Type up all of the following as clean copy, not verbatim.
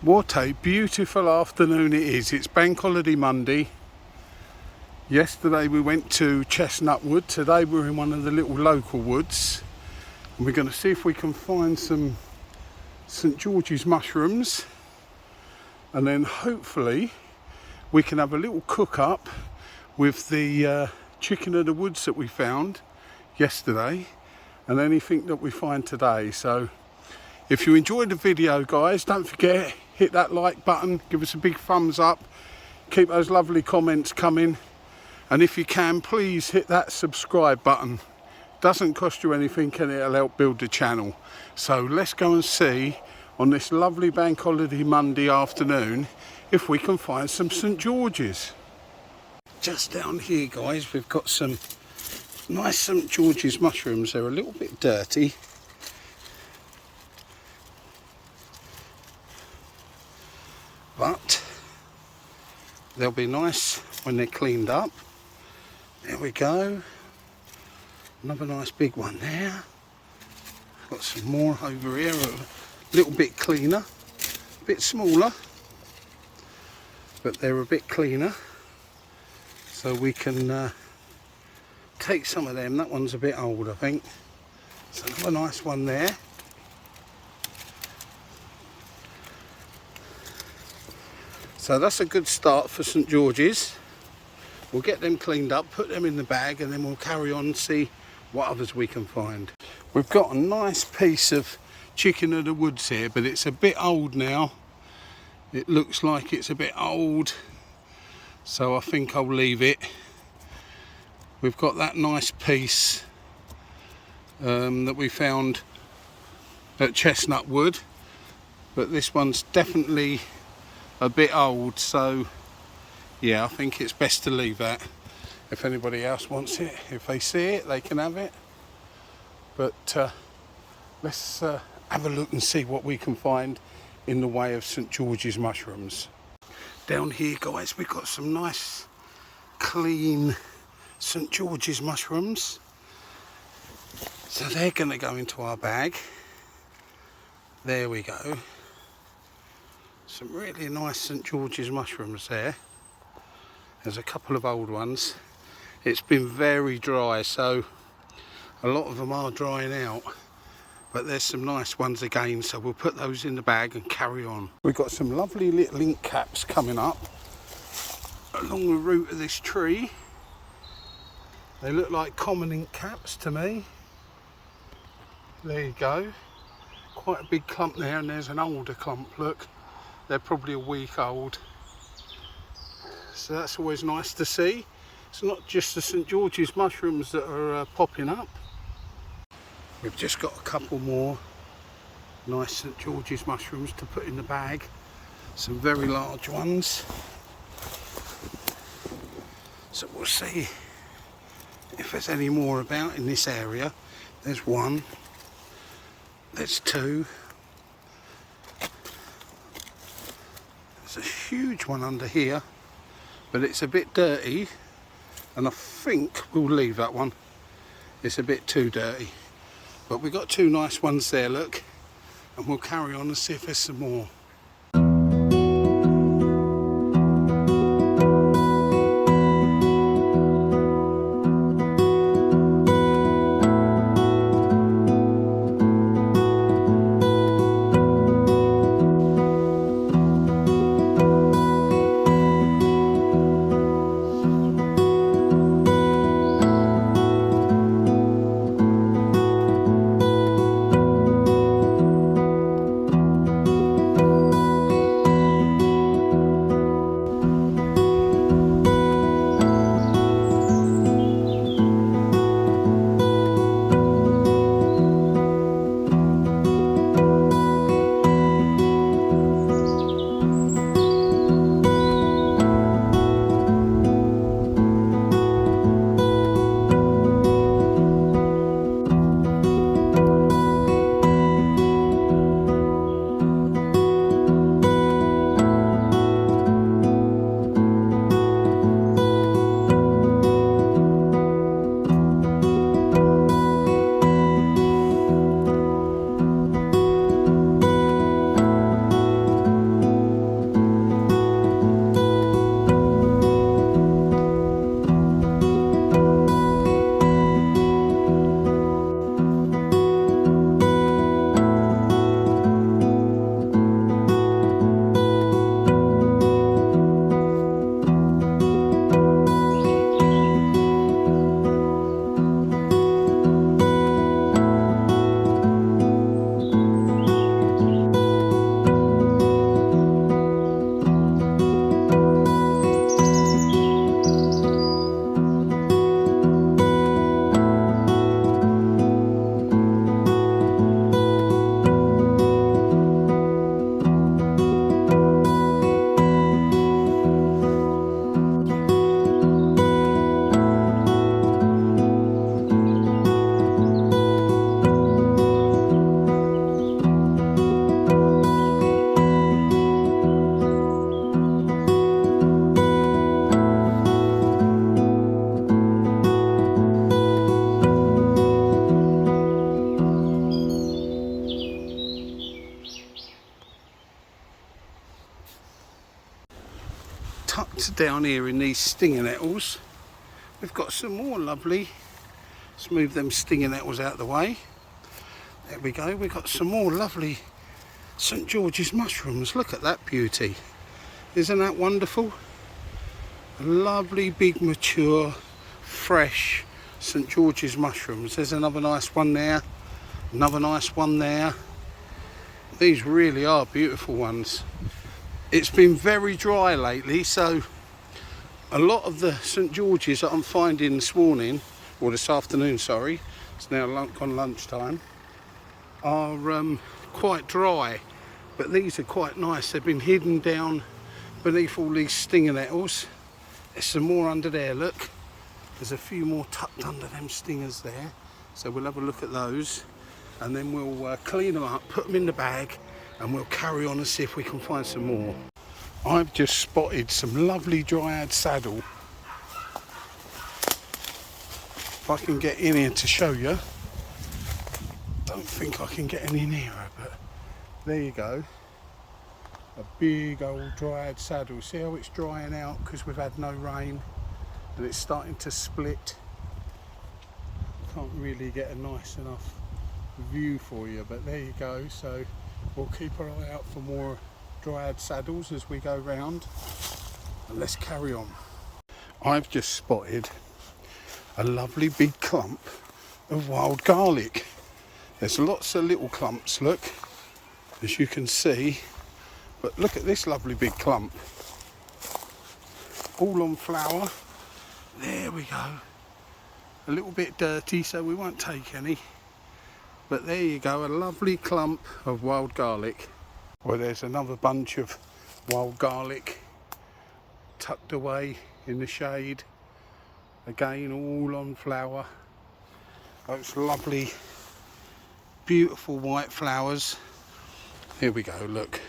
What a beautiful afternoon it is. It's Bank Holiday Monday. Yesterday we went to Chestnut Wood. Today we're in one of the little local woods. And we're going to see if we can find some St George's mushrooms. And then hopefully we can have a little cook up with the chicken of the woods that we found yesterday. And anything that we find today. So if you enjoyed the video, guys, don't forget, hit that like button, give us a big thumbs up, keep those lovely comments coming, and if you can, please hit that subscribe button. Doesn't cost you anything and it'll help build the channel. So let's go and see on this lovely Bank Holiday Monday afternoon if we can find some St George's. Just down here, guys, we've got some nice St George's mushrooms. They're a little bit dirty. But they'll be nice when they're cleaned up. There we go. Another nice big one there. Got some more over here, a little bit cleaner, a bit smaller, but they're a bit cleaner. So we can take some of them. That one's a bit old, I think. So another nice one there. So that's a good start for St George's. We'll get them cleaned up, put them in the bag, and then we'll carry on and see what others we can find. We've got a nice piece of chicken of the woods here, but it's a bit old now. It looks like it's a bit old, so I think I'll leave it. We've got that nice piece that we found at Chestnut Wood, but this one's definitely a bit old, so yeah, I think it's best to leave that. If anybody else wants it, if they see it, they can have it. But let's have a look and see what we can find in the way of St George's mushrooms. Down here, guys, we've got some nice clean St George's mushrooms. So they're going to go into our bag. There we go. Some really nice St George's mushrooms there. There's a couple of old ones. It's been very dry, so a lot of them are drying out, but there's some nice ones again, so we'll put those in the bag and carry on. We've got some lovely little ink caps coming up along the root of this tree. They look like common ink caps to me. There you go. Quite a big clump there, and there's an older clump, look. They're probably a week old. So that's always nice to see. It's not just the St George's mushrooms that are popping up. We've just got a couple more nice St George's mushrooms to put in the bag. Some very large ones. So we'll see if there's any more about in this area. There's one. There's two. There's a huge one under here, but it's a bit dirty, and I think we'll leave that one. It's a bit too dirty, but we've got two nice ones there, look, and we'll carry on and see if there's some more. tucked down here in these stinging nettles. We've got some more lovely, let's move them stinging nettles out of the way. There we go, we've got some more lovely St George's mushrooms. Look at that beauty. Isn't that wonderful? Lovely, big, mature, fresh St George's mushrooms. There's another nice one there, another nice one there. These really are beautiful ones. It's been very dry lately, so a lot of the St George's that I'm finding this morning, or this afternoon, sorry, it's now gone lunchtime, are quite dry, but these are quite nice. They've been hidden down beneath all these stinger nettles. There's some more under there, look. There's a few more tucked under them stingers there, so we'll have a look at those, and then we'll clean them up, put them in the bag, and we'll carry on and see if we can find some more. I've just spotted some lovely dryad saddle. If I can get in here to show you. Don't think I can get any nearer, but there you go. A big old dryad saddle. See how it's drying out because we've had no rain and it's starting to split. Can't really get a nice enough view for you, but there you go. So we'll keep our eye out for more dryad saddles as we go round, and let's carry on. I've just spotted a lovely big clump of wild garlic. There's lots of little clumps, look, as you can see, but look at this lovely big clump, all on flower. There we go. A little bit dirty, so we won't take any, but there you go, a lovely clump of wild garlic. Well, there's another bunch of wild garlic tucked away in the shade, again all on flower. Those lovely beautiful white flowers. Here we go, look,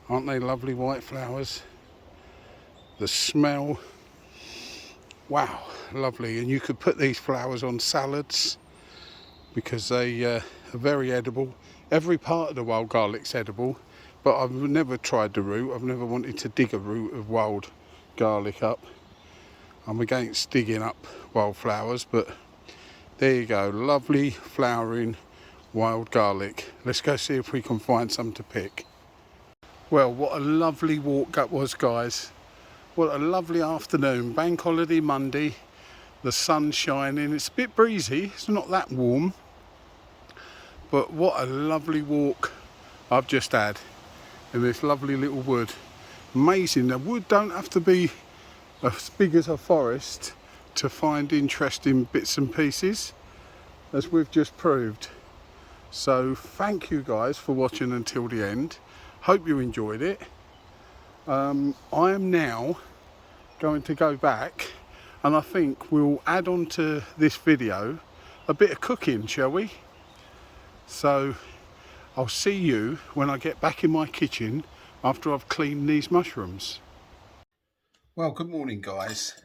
aren't they lovely white flowers? The smell, wow, lovely. And you could put these flowers on salads because they are very edible. Every part of the wild garlic's edible, but I've never tried the root. I've never wanted to dig a root of wild garlic up. I'm against digging up wildflowers, but there you go, lovely flowering wild garlic. Let's go see if we can find some to pick. Well, what a lovely walk that was, guys. What a lovely afternoon. Bank holiday Monday, the sun's shining. It's a bit breezy, it's not that warm, but what a lovely walk I've just had in this lovely little wood. Amazing, the wood don't have to be as big as a forest to find interesting bits and pieces, as we've just proved. So thank you guys for watching until the end. Hope you enjoyed it. I am now going to go back, and I think we'll add on to this video a bit of cooking, shall we? So I'll see you when I get back in my kitchen after I've cleaned these mushrooms. Well, good morning, guys.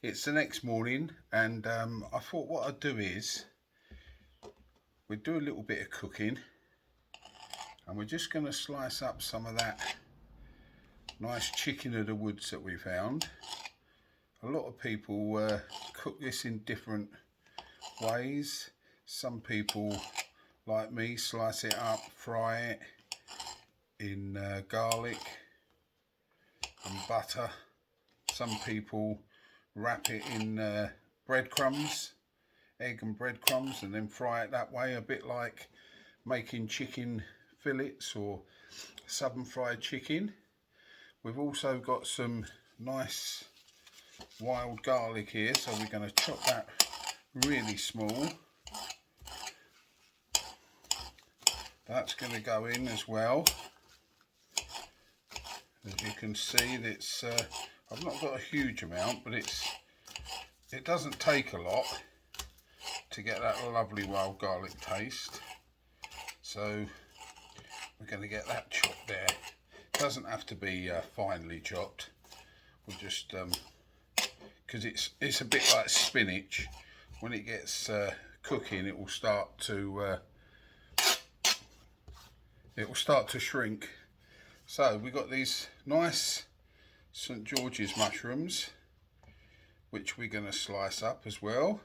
It's the next morning, and I thought what I'd do is we'd do a little bit of cooking, and we're just going to slice up some of that nice chicken of the woods that we found. A lot of people cook this in different ways. Some people, like me, slice it up, fry it in garlic and butter. Some people wrap it in breadcrumbs, egg and breadcrumbs, and then fry it that way, a bit like making chicken fillets or southern fried chicken. We've also got some nice wild garlic here, so we're going to chop that really small. That's going to go in as well. As you can see, it's I've not got a huge amount, but it doesn't take a lot to get that lovely wild garlic taste. So we're going to get that chopped there. It doesn't have to be finely chopped. We'll just because it's a bit like spinach. When it gets cooking, it will start to shrink. So we've got these nice St George's mushrooms, which we're going to slice up as well.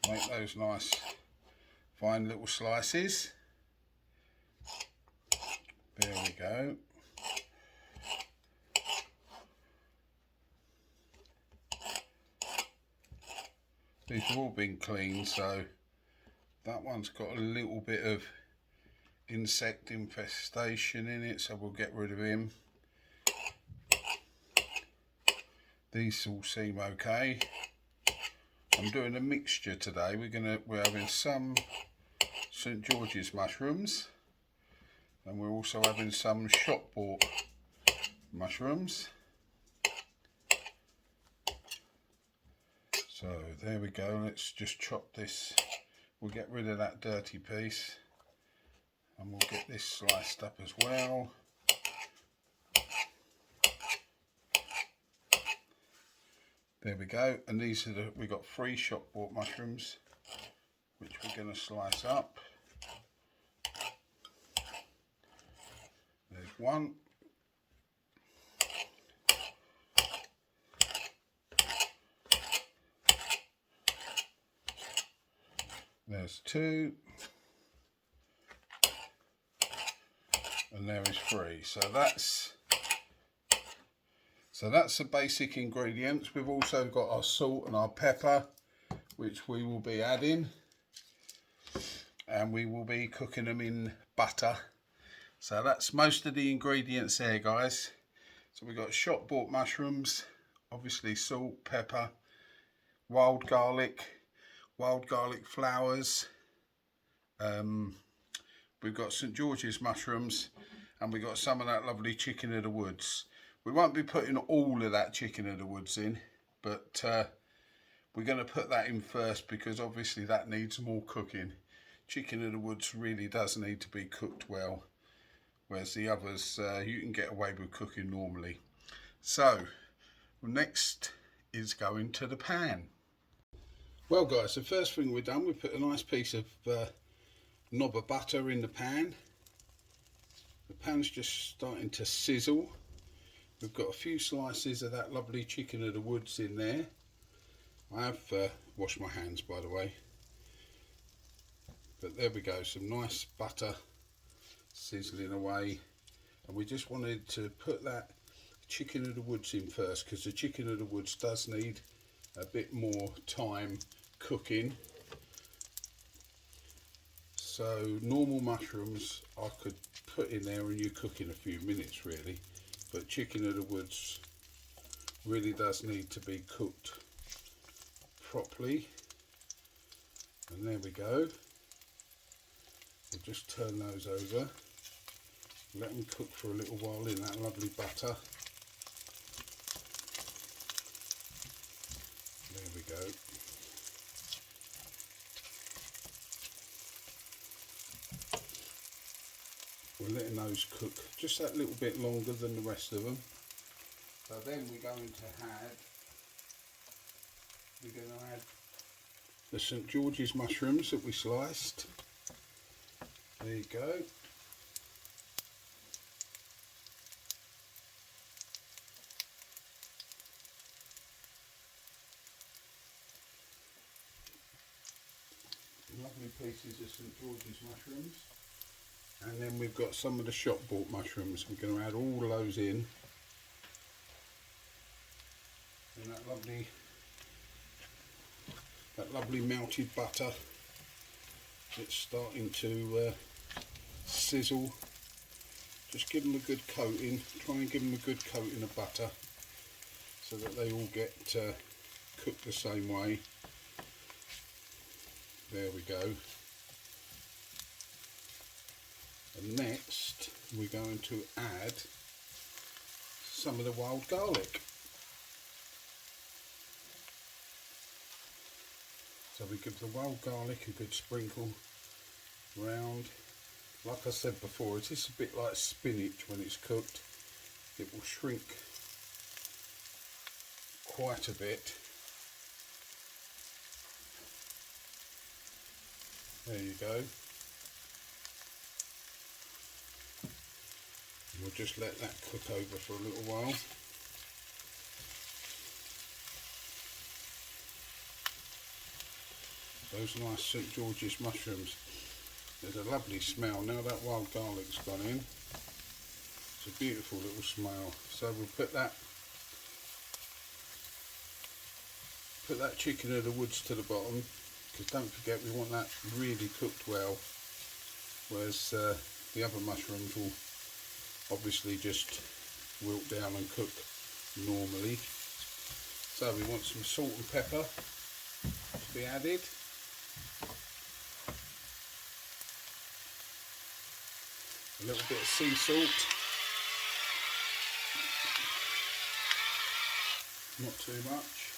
Make those nice fine little slices. There we go. These have all been cleaned, so that one's got a little bit of insect infestation in it, so we'll get rid of him. These all seem okay. I'm doing a mixture today. We're having some St George's mushrooms, and we're also having some shop bought mushrooms. So there we go. Let's just chop this. We'll get rid of that dirty piece, and we'll get this sliced up as well. There we go. And these are we got 3 shop bought mushrooms, which we're going to slice up. There's one. There's 2. And there is 3. So that's the basic ingredients. We've also got our salt and our pepper, which we will be adding, and we will be cooking them in butter. So that's most of the ingredients there, guys. So we've got shop bought mushrooms, obviously salt, pepper, wild garlic flowers. We've got St George's mushrooms, and we've got some of that lovely chicken of the woods. We won't be putting all of that chicken of the woods in, but we're going to put that in first because obviously that needs more cooking. Chicken of the woods really does need to be cooked well, whereas the others you can get away with cooking normally. So next is going to the pan. Well guys, the first thing we've done, we put a nice piece of knob of butter in the pan. The pan's just starting to sizzle. We've got a few slices of that lovely chicken of the woods in there. I have washed my hands, by the way. But there we go, some nice butter sizzling away. And we just wanted to put that chicken of the woods in first, because the chicken of the woods does need a bit more time cooking. So normal mushrooms I could put in there and you cook in a few minutes really, but chicken of the woods really does need to be cooked properly. And there we go. We'll just turn those over, let them cook for a little while in that lovely butter. There we go. We're letting those cook just that little bit longer than the rest of them. So then we're going to add the St George's mushrooms that we sliced. There you go. Lovely pieces of St George's mushrooms. And then we've got some of the shop bought mushrooms. We're going to add all those in. And that lovely melted butter. It's starting to sizzle. Just give them a good coating. Try and give them a good coating of butter so that they all get cooked the same way. There we go. And next we're going to add some of the wild garlic. So we give the wild garlic a good sprinkle round. Like I said before, it is a bit like spinach when it's cooked. It will shrink quite a bit. There you go. just let that cook over for a little while. Those nice St George's mushrooms. There's a lovely smell. Now that wild garlic's gone in, it's a beautiful little smell. So we'll put that chicken of the woods to the bottom, because don't forget we want that really cooked well, whereas the other mushrooms will obviously just wilt down and cook normally. So we want some salt and pepper to be added. A little bit of sea salt, not too much.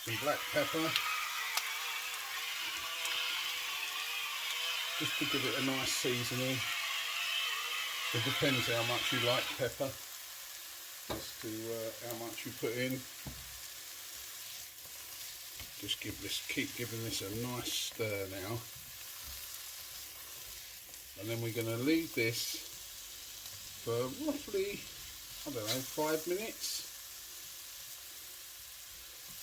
Some black pepper, just to give it a nice seasoning. It depends how much you like pepper as to how much you put in. Just keep giving this a nice stir now. And then we're going to leave this for roughly, I don't know, 5 minutes.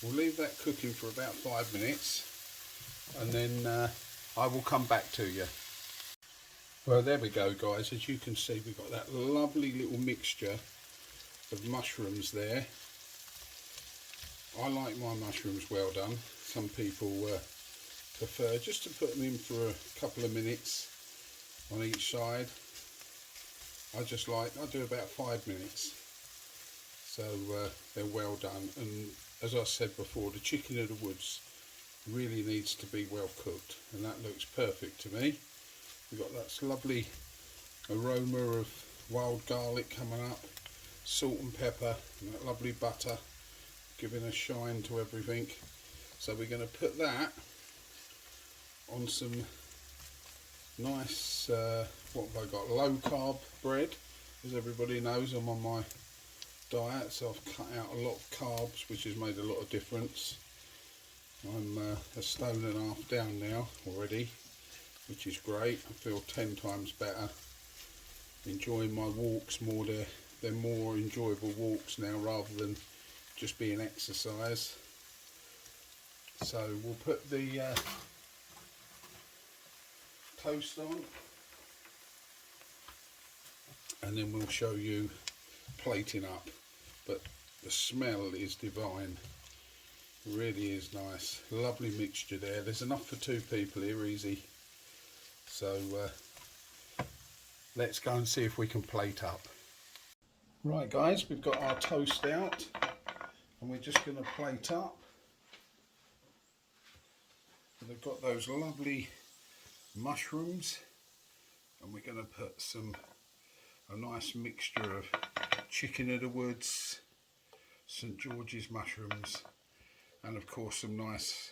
We'll leave that cooking for about 5 minutes, and then I will come back to you. Well, there we go, guys. As you can see, we've got that lovely little mixture of mushrooms there. I like my mushrooms well done. Some people prefer just to put them in for a couple of minutes on each side. I do about 5 minutes. So they're well done. And as I said before, the chicken of the woods really needs to be well cooked, and that looks perfect to me. We've got that lovely aroma of wild garlic coming up, salt and pepper, and that lovely butter giving a shine to everything. So we're going to put that on some nice, what have I got, low carb bread. As everybody knows, I'm on my diet, so I've cut out a lot of carbs, which has made a lot of difference. I'm a stone and a half down now already, which is great. I feel 10 times better. Enjoying my walks more. They're more enjoyable walks now rather than just being exercise. So we'll put the toast on, and then we'll show you plating up. But the smell is divine. It really is nice. Lovely mixture there. There's enough for 2 people here, easy. So let's go and see if we can plate up. Right, guys, we've got our toast out, and we're just going to plate up. And they've got those lovely mushrooms, and we're going to put a nice mixture of chicken of the woods, St George's mushrooms, and of course some nice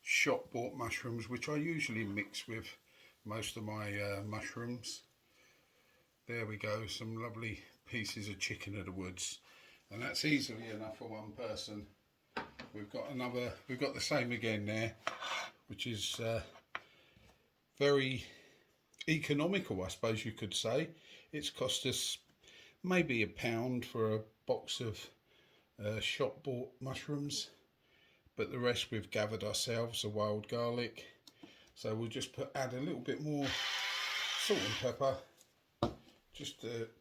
shop bought mushrooms, which I usually mix with most of my mushrooms. There we go, some lovely pieces of chicken of the woods, and that's easily enough for one person. We've got the same again there, which is very economical, I suppose you could say. It's cost us maybe £1 for a box of shop bought mushrooms, but the rest we've gathered ourselves, the wild garlic. So we'll just add a little bit more salt and pepper,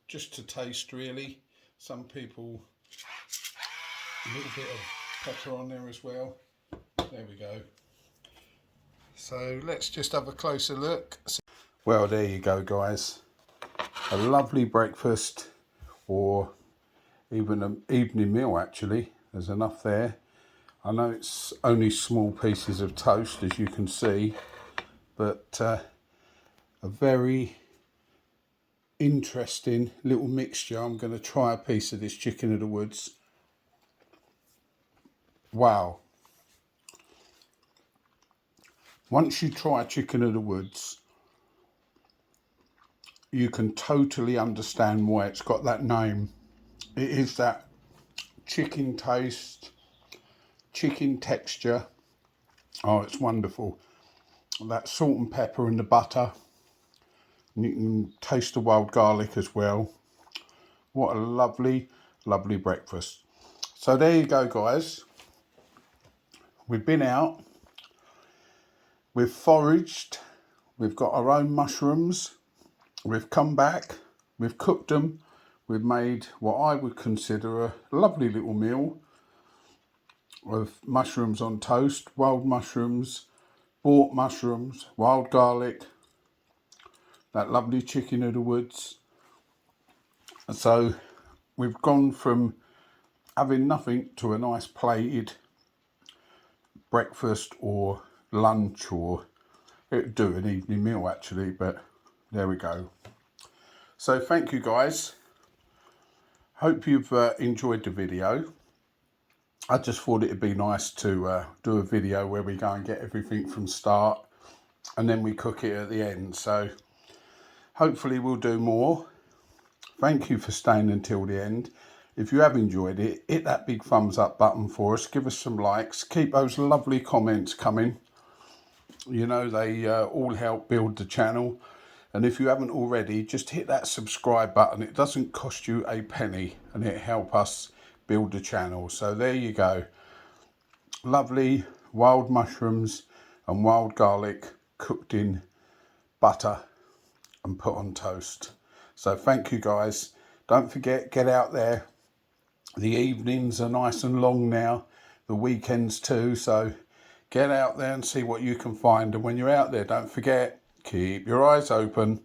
just to taste really. Some people, a little bit of pepper on there as well. There we go. So let's just have a closer look. Well, there you go, guys. A lovely breakfast, or even an evening meal actually. There's enough there. I know it's only small pieces of toast, as you can see, but a very interesting little mixture. I'm going to try a piece of this chicken of the woods. Wow. Once you try chicken of the woods, you can totally understand why it's got that name. It is that chicken taste, chicken texture. Oh, it's wonderful. That salt and pepper and the butter And you can taste the wild garlic as well. What a lovely, lovely breakfast. So there you go, guys. We've been out, we've foraged, we've got our own mushrooms, we've come back, we've cooked them, we've made what I would consider a lovely little meal of mushrooms on toast, wild mushrooms, bought mushrooms, wild garlic, that lovely chicken of the woods. And so we've gone from having nothing to a nice plated breakfast or lunch, or it'd do an evening meal actually, but there we go. So thank you guys. Hope you've enjoyed the video. I just thought it'd be nice to do a video where we go and get everything from start and then we cook it at the end. So hopefully we'll do more. Thank you for staying until the end. If you have enjoyed it, hit that big thumbs up button for us. Give us some likes. Keep those lovely comments coming. You know, they all help build the channel. And if you haven't already, just hit that subscribe button. It doesn't cost you a penny and it helps us build the channel. So there you go. Lovely wild mushrooms and wild garlic cooked in butter and put on toast. So thank you guys. Don't forget, get out there. The evenings are nice and long now. The weekends too. So get out there and see what you can find. And when you're out there, don't forget, keep your eyes open.